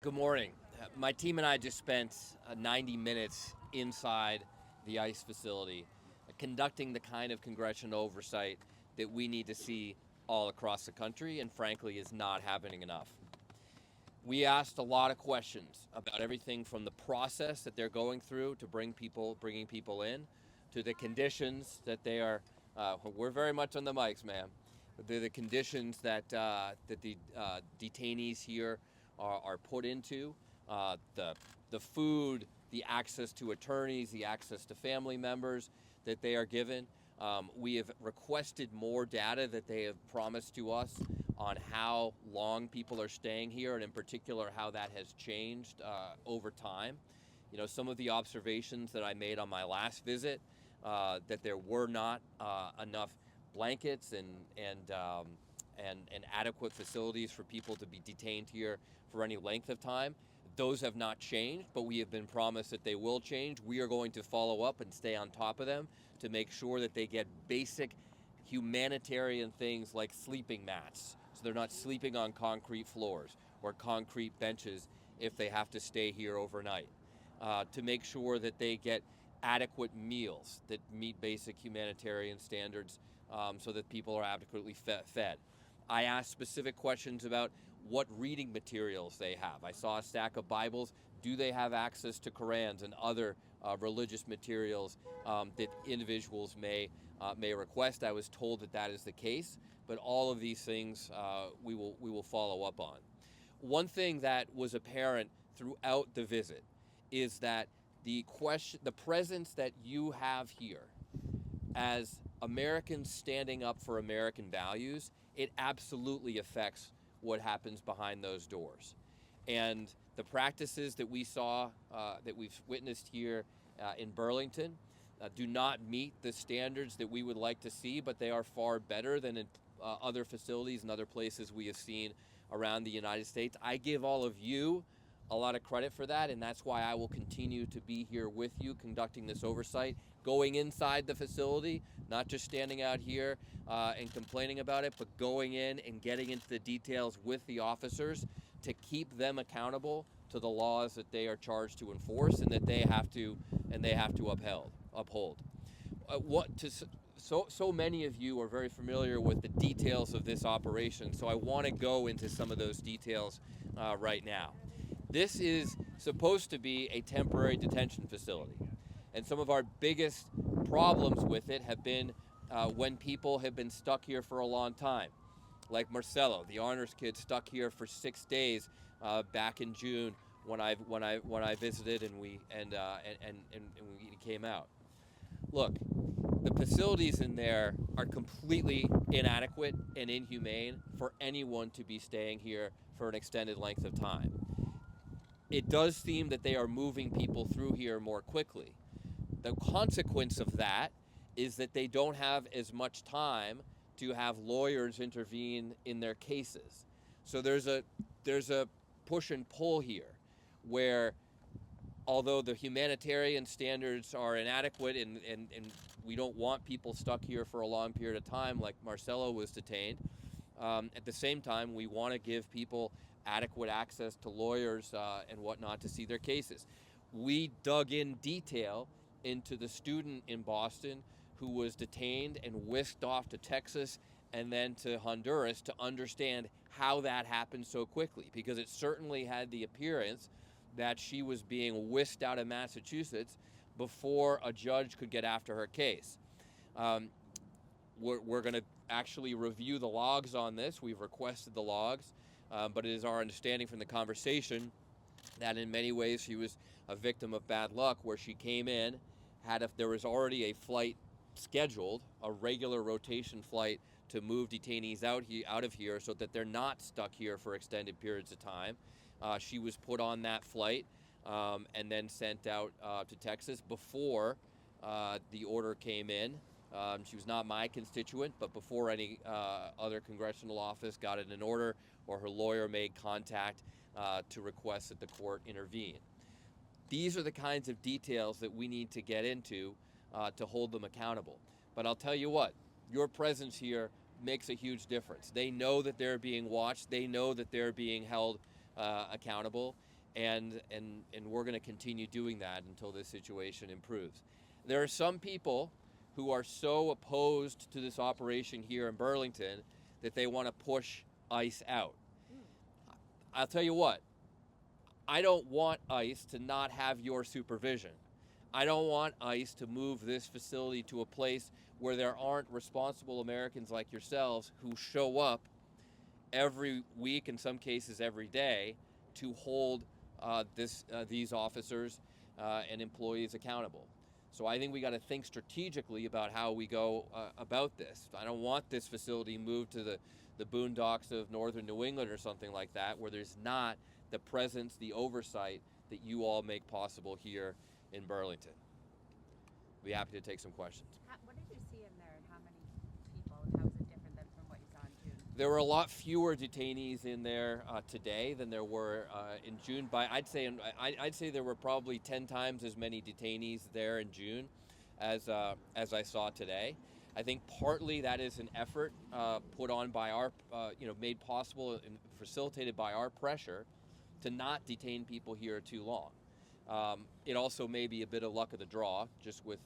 Good morning. My team and I just spent 90 minutes inside the ICE facility conducting the kind of congressional oversight that we need to see all across the country and frankly is not happening enough. We asked a lot of questions about everything from the process that they're going through to bringing people in, to the conditions that they are. We're very much on the mics, ma'am. The conditions that the detainees here are put into, the food, the access to attorneys, the access to family members that they are given. We have requested more data that they have promised to us on how long people are staying here, and in particular how that has changed over time. You know, some of the observations that I made on my last visit, that there were not enough blankets and adequate facilities for people to be detained here for any length of time. Those have not changed, but we have been promised that they will change. We are going to follow up and stay on top of them to make sure that they get basic humanitarian things like sleeping mats, so they're not sleeping on concrete floors or concrete benches if they have to stay here overnight. To make sure that they get adequate meals that meet basic humanitarian standards, so that people are adequately fed. I asked specific questions about what reading materials they have. I saw a stack of Bibles. Do they have access to Qurans and other religious materials that individuals may request? I was told that that is the case, but all of these things we will follow up on. One thing that was apparent throughout the visit is that the presence that you have here as Americans standing up for American values, it absolutely affects what happens behind those doors. And the practices that we saw, that we've witnessed here in Burlington, do not meet the standards that we would like to see, but they are far better than in other facilities and other places we have seen around the United States. I give all of you a lot of credit for that, and that's why I will continue to be here with you conducting this oversight, going inside the facility, not just standing out here and complaining about it, but going in and getting into the details with the officers to keep them accountable to the laws that they are charged to enforce and that they have to uphold. So many of you are very familiar with the details of this operation, so I want to go into some of those details right now. This is supposed to be a temporary detention facility, and some of our biggest problems with it have been when people have been stuck here for a long time, like Marcelo, the honors kid, stuck here for 6 days back in June when I visited and we came out. Look, the facilities in there are completely inadequate and inhumane for anyone to be staying here for an extended length of time. It does seem that they are moving people through here more quickly. The consequence of that is that they don't have as much time to have lawyers intervene in their cases. So there's a push and pull here where, although the humanitarian standards are inadequate and we don't want people stuck here for a long period of time like Marcelo was detained, at the same time we want to give people adequate access to lawyers and whatnot to see their cases. We dug in detail into the student in Boston who was detained and whisked off to Texas and then to Honduras to understand how that happened so quickly, because it certainly had the appearance that she was being whisked out of Massachusetts before a judge could get after her case. We're going to actually review the logs on this. We've requested the logs, but it is our understanding from the conversation that in many ways she was a victim of bad luck, where she came in, there was already a flight scheduled, a regular rotation flight to move detainees out of here so that they're not stuck here for extended periods of time. She was put on that flight and then sent out to Texas before the order came in. She was not my constituent, but before any other congressional office got in an order or her lawyer made contact to request that the court intervene. These are the kinds of details that we need to get into to hold them accountable. But I'll tell you what, your presence here makes a huge difference. They know that they're being watched. They know that they're being held accountable. and we're going to continue doing that until this situation improves. There are some people who are so opposed to this operation here in Burlington that they want to push ICE out. I'll tell you what, I don't want ICE to not have your supervision. I don't want ICE to move this facility to a place where there aren't responsible Americans like yourselves who show up every week, in some cases every day, to hold these officers and employees accountable. So I think we got to think strategically about how we go about this. I don't want this facility moved to the boondocks of northern New England or something like that, where there's not the presence, the oversight that you all make possible here in Burlington. Be happy to take some questions. What did you see in there, and how many people, and how is it different than from what you saw in June? There were a lot fewer detainees in there today than there were in June. I'd say there were probably 10 times as many detainees there in June as I saw today. I think partly that is an effort put on by our, made possible and facilitated by our pressure to not detain people here too long. It also may be a bit of luck of the draw, just with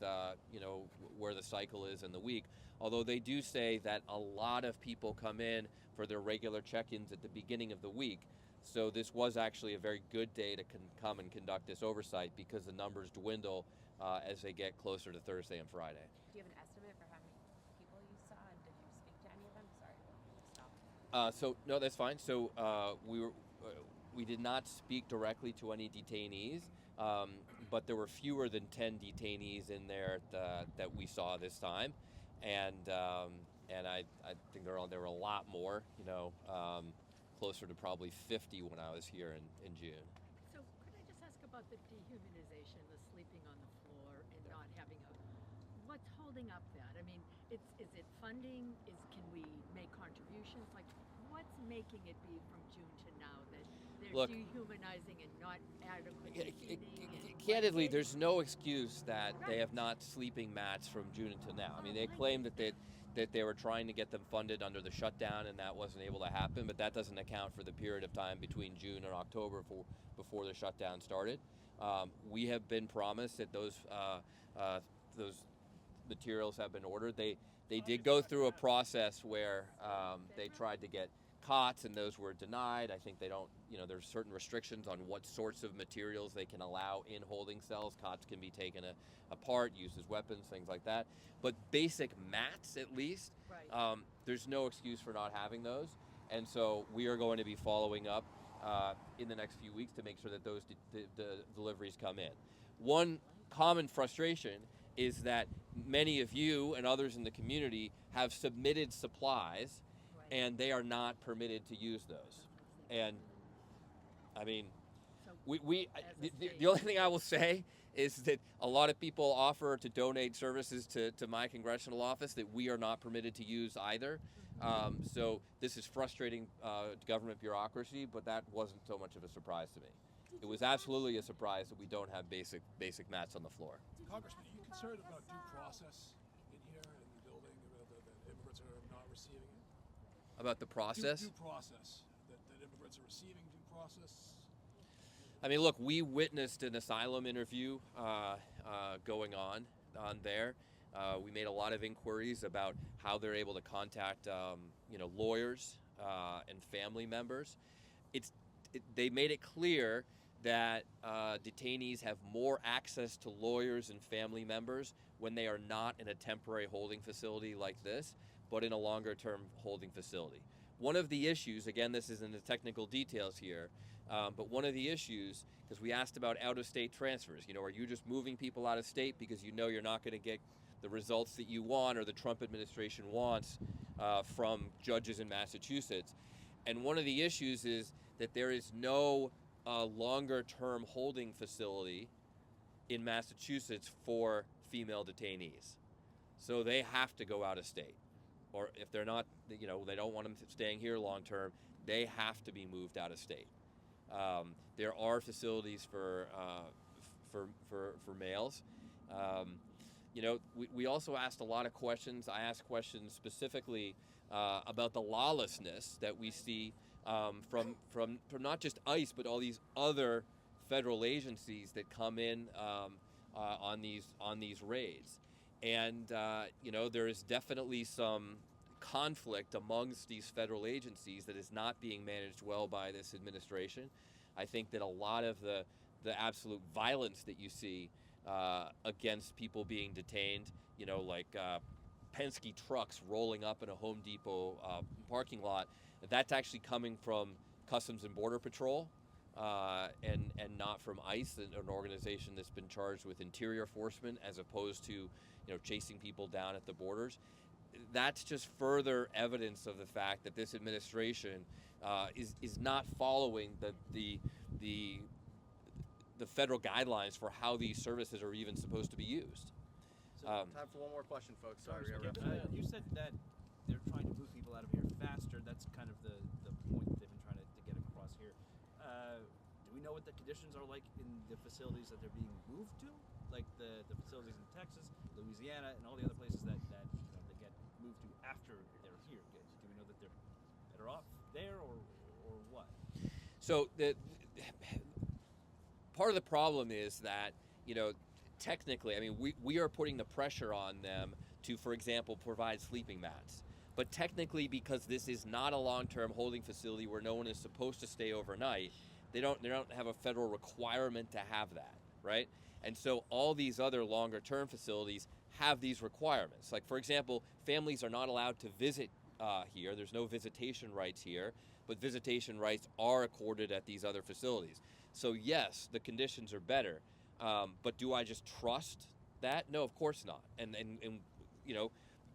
where the cycle is in the week. Although they do say that a lot of people come in for their regular check-ins at the beginning of the week. So this was actually a very good day to come and conduct this oversight, because the numbers dwindle as they get closer to Thursday and Friday. Do you have an estimate for how many people you saw, and did you speak to any of them? Sorry, stop. No, that's fine. So we did not speak directly to any detainees, but there were fewer than 10 detainees in there that we saw this time, and I think there were a lot more, closer to probably 50 when I was here in June. So could I just ask about the dehumanization, the sleeping on the floor and not having what's holding up that? I mean, is it funding? Can we make contributions? Like, what's making it be from June to now that they're dehumanizing and not adequately feeding? Candidly, there's no excuse that they have not sleeping mats from June until now. I mean, they claim that they were trying to get them funded under the shutdown, and that wasn't able to happen, but that doesn't account for the period of time between June and October before the shutdown started. We have been promised that those materials have been ordered. They did go through a process where they tried to get cots, and those were denied. I think they don't, there's certain restrictions on what sorts of materials they can allow in holding cells. Cots can be taken apart, used as weapons, things like that. But basic mats, at least, right. There's no excuse for not having those. And so we are going to be following up in the next few weeks to make sure that those the deliveries come in. One common frustration is that many of you and others in the community have submitted supplies, and they are not permitted to use those. And I mean, the only thing I will say is that a lot of people offer to donate services to my congressional office that we are not permitted to use either. So this is frustrating government bureaucracy, but that wasn't so much of a surprise to me. It was absolutely a surprise that we don't have basic mats on the floor. Congressman, are you concerned about due process in here in the building, about the immigrants are not receiving it? About the process? Due process, that immigrants are receiving due process? I mean, look, we witnessed an asylum interview going on there. We made a lot of inquiries about how they're able to contact, lawyers and family members. They made it clear that detainees have more access to lawyers and family members when they are not in a temporary holding facility like this, but in a longer-term holding facility. One of the issues, again, this is in the technical details here, but one of the issues, because we asked about out-of-state transfers, are you just moving people out of state because you're not going to get the results that you want or the Trump administration wants from judges in Massachusetts? And one of the issues is that there is no longer-term holding facility in Massachusetts for female detainees. So they have to go out of state. Or if they're not, they don't want them staying here long-term, they have to be moved out of state. There are facilities for males. We also asked a lot of questions. I asked questions specifically about the lawlessness that we see from not just ICE, but all these other federal agencies that come in on these raids, and there is definitely some conflict amongst these federal agencies that is not being managed well by this administration. I think that a lot of the absolute violence that you see against people being detained, like Penske trucks rolling up in a Home Depot parking lot, that's actually coming from Customs and Border Patrol and not from ICE, an organization that's been charged with interior enforcement as opposed to chasing people down at the borders. That's just further evidence of the fact that this administration is not following the federal guidelines for how these services are even supposed to be used. So time for one more question, folks. Sorry, we got You said that they're trying to move people out of here faster. That's kind of the point that they've been trying to get across here. Do we know what the conditions are like in the facilities that they're being moved to? Like the facilities in Texas, Louisiana, and all the other places that they get moved to after they're here. Do we know that they're better off there or what? So part of the problem is that, technically, I mean, we are putting the pressure on them to, for example, provide sleeping mats. But technically, because this is not a long-term holding facility where no one is supposed to stay overnight, they don't have a federal requirement to have that, right? And so all these other longer-term facilities have these requirements. Like, for example, families are not allowed to visit here. There's no visitation rights here, but visitation rights are accorded at these other facilities. So yes, the conditions are better, but do I just trust that? No, of course not. And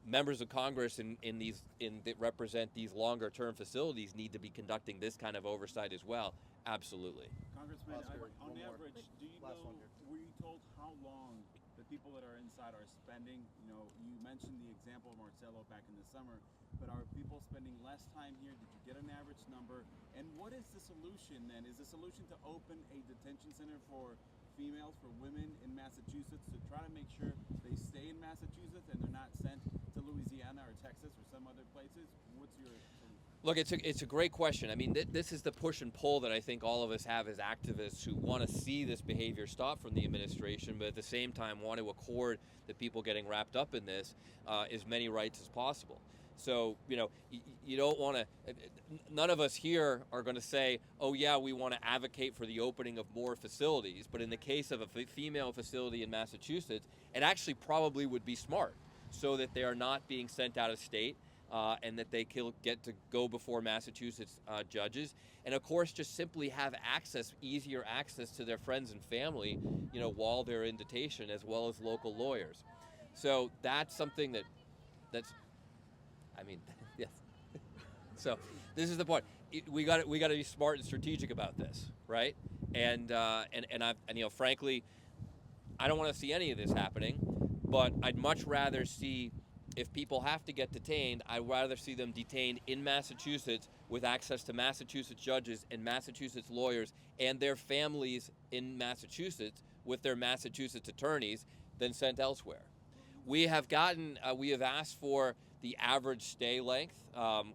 members of Congress that represent these longer-term facilities need to be conducting this kind of oversight as well. Absolutely. Congressman, Oscar, on one more. average, do you Last know, one here. were you told how long the people that are inside are spending? You mentioned the example of Marcelo back in the summer, but are people spending less time here? Did you get an average number? And what is the solution then? Is the solution to open a detention center for females, for women in Massachusetts, to try to make sure they stay in Massachusetts and they're not sent to Louisiana or Texas or some other places? What's your solution? Look, it's a great question. I mean, this is the push and pull that I think all of us have as activists who want to see this behavior stop from the administration, but at the same time want to accord the people getting wrapped up in this as many rights as possible. So, you don't want to, none of us here are going to say, oh yeah, we want to advocate for the opening of more facilities. But in the case of a female facility in Massachusetts, it actually probably would be smart so that they are not being sent out of state and that they get to go before Massachusetts judges. And of course, just simply have easier access to their friends and family, while they're in detention, as well as local lawyers. So that's something that's, yes. So this is the point. We got to be smart and strategic about this, right? And frankly, I don't want to see any of this happening, but I'd much rather see, if people have to get detained, I'd rather see them detained in Massachusetts with access to Massachusetts judges and Massachusetts lawyers and their families in Massachusetts with their Massachusetts attorneys than sent elsewhere. We have asked for the average stay length.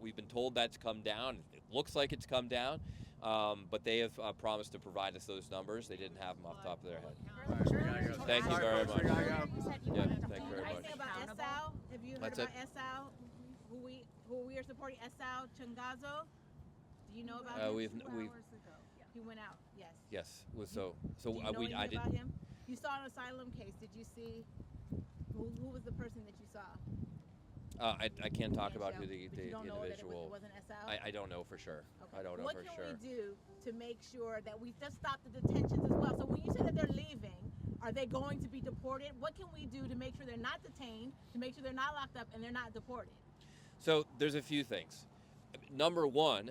We've been told that's come down. It looks like it's come down, but they have promised to provide us those numbers. They didn't have them off the top of their head. All right, we gotta go. Thank you Sorry, very folks, much. we gotta go. Yeah, thank you very Can I much. say about ESAL, have you heard That's about ESAL? Who we are supporting, ESAL Changazo? Do you know about him? We've 2 hours ago. He went out. Yes. yes. Do you know anything I did. about him? You saw an asylum case. Did you see who was the person that you saw? I can't talk about Can't who show, the but you don't know that individual. it wasn't ESAL? I don't know for sure. Okay. I don't know what for can sure. we do to make sure that we just stop the detentions as well? So when you say that they're leaving, are they going to be deported? What can we do to make sure they're not detained, to make sure they're not locked up and they're not deported? So there's a few things. Number one,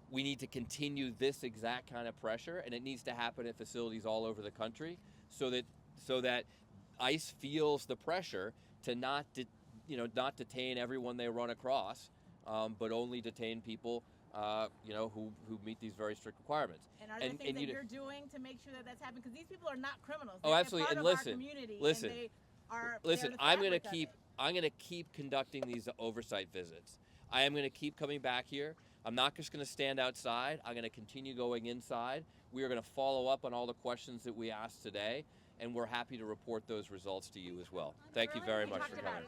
we need to continue this exact kind of pressure, and it needs to happen at facilities all over the country, so that ICE feels the pressure to not detain everyone they run across, but only detain people who meet these very strict requirements. And are there things that you're doing to make sure that that's happening? Because these people are not criminals. Oh, They're absolutely. part And of listen, our community, listen, and they are listen. they're the I'm fabric of it. I'm gonna keep conducting these oversight visits. I am gonna keep coming back here. I'm not just gonna stand outside. I'm gonna continue going inside. We are going to follow up on all the questions that we asked today, and we're happy to report those results to you as well. Thank you very much for coming.